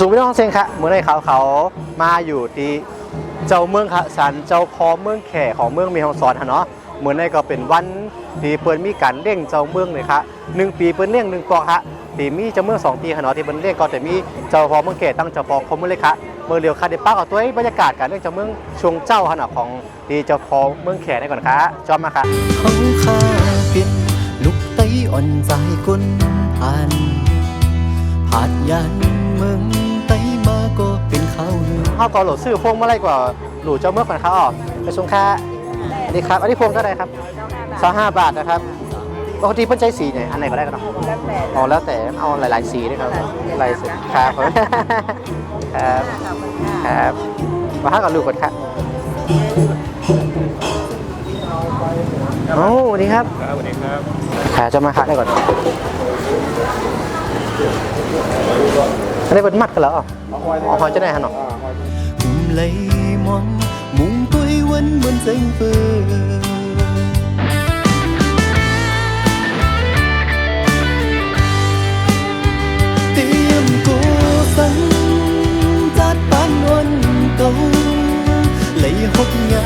สูงพี่น้องเซงค่ะเมื่อไรเขามาอยู่ที่เจ้าเมืองค่ะศาลเจ้าพ่อเมืองแขของเมืองแม่ฮ่องสอนเนาะเมื่อไรก็เป็นวันที่เปิ้นมีการเลี้ยงเจ้าเมืองเลยค่ะ1 ปีเปิ้นเลี้ยง1 เกาะค่ะที่มีเจ้าเมือง2 ปีเนาะที่เปิ้นเลี้ยงก็จะมีเจ้าพ่อเมืองแขตั้งเจ้าพ่อคมเมืองเลยค่ะเมื่อเรียวค่ะได้ปักเอาตัวบรรยากาศการเลี้ยงเจ้าเมืองช่วงเจ้าเนาะของที่เจ้าพ่อเมืองแขได้ก่อนค่ะจอมมาค่ะเขาข้าเป็นลูกไต้อ่อนใจคนผ่านยันเมืองไต้มาก็เป็นข้าวข้าวกอโหลดซื้อพวงเมื่อไรกว่าหลูเจ้าเมืองก่อนค่ะอ๋อไปส่งค่ะอันนี้ครับอันนี้พวงเท่าไหร่ครับ25 บาทนะครับปกติเพิ่นใช้สีไหนอันไหนก็ได้กันเนาะอ๋อแล้วแต่เอาหลายๆสีด้วยครับหลายสีครับครับมาห้ากับลูกก่อนครับโอ้สวัสดีครับสวัสดีครับขาจะมาคัดได้ก่อนอันนี้เป็นมัดกันเหรออ๋อหอยจะได้ฮะเนาะlấy mong mùng tuổi vẫn vẫn danh vơ tim cô sân chát bán ôn câu lấy hốc nhã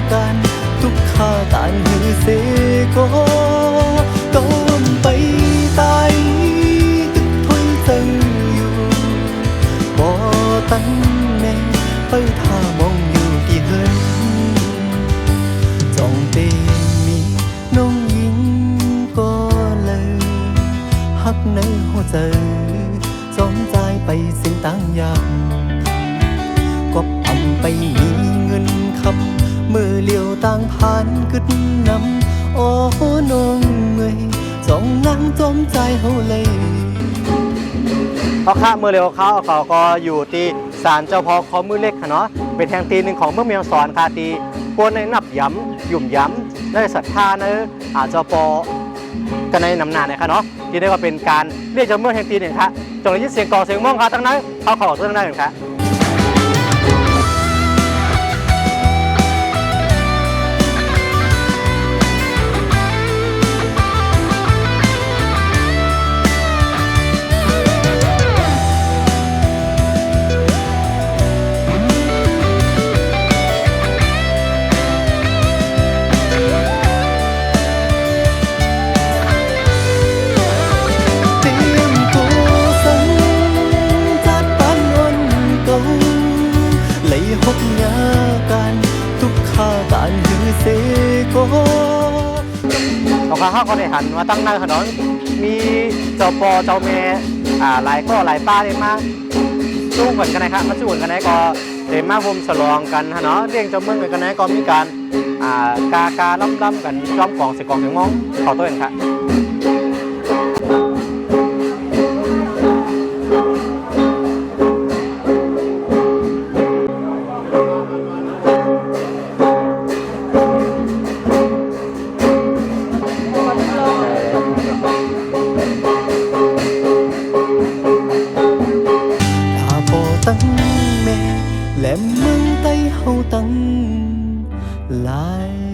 can túc kha tàn hư xê có câu bay tay tức thôi chân yêu bỏ tánh mẹ bay thả mongอยู่กี่เฮินจ้องเตมีน้องหญิงก็เลยฮักในหัวใจจ้องใจไปสิ่งต่างอย่างกบอำไปมีเงินคำเมื่อเลี้ยวต่างผ่านกึดนำโอ้น้องเงยจ้องนั่งจมใจเฮาเลยเอาค่ะเมื่อเร็วเขาก็อยู่ที่ศาลเจ้าพ่อคอมือเล็กค่ะเนาะเป็นแห่งตีหนึ่งของเมืองแม่ฮ่องสอนค่ะตีปวนในนับย้ำหยุ่มย้ำในศรัทธาในเจ้าพ่อกันในนำนานเนี่ยค่ะเนาะที่ได้ว่าเป็นการเรียกเจ้าเมืองแห่งตีหนึ่งค่ะจงได้ยินเสียงกองเสียงม่วงค่ะตั้งนั้นเขาขอตั้งนั้นค่ะเขาได้หันมาตั้งหน้าถนนมีเจ้าปอเจ้าเมย์หลายก็หลายป้าเลยมาสู้กันกันนะครับมาสู้กันกันก็เลยมาร่วมฉลองกันเนาะเรียงเจ้าเมืองกันก็มีการกาล้ำกันล้อมกองเสียกองเสียงมองขอตัวเองครับและเมืองไต้เฮาตั้งหลาย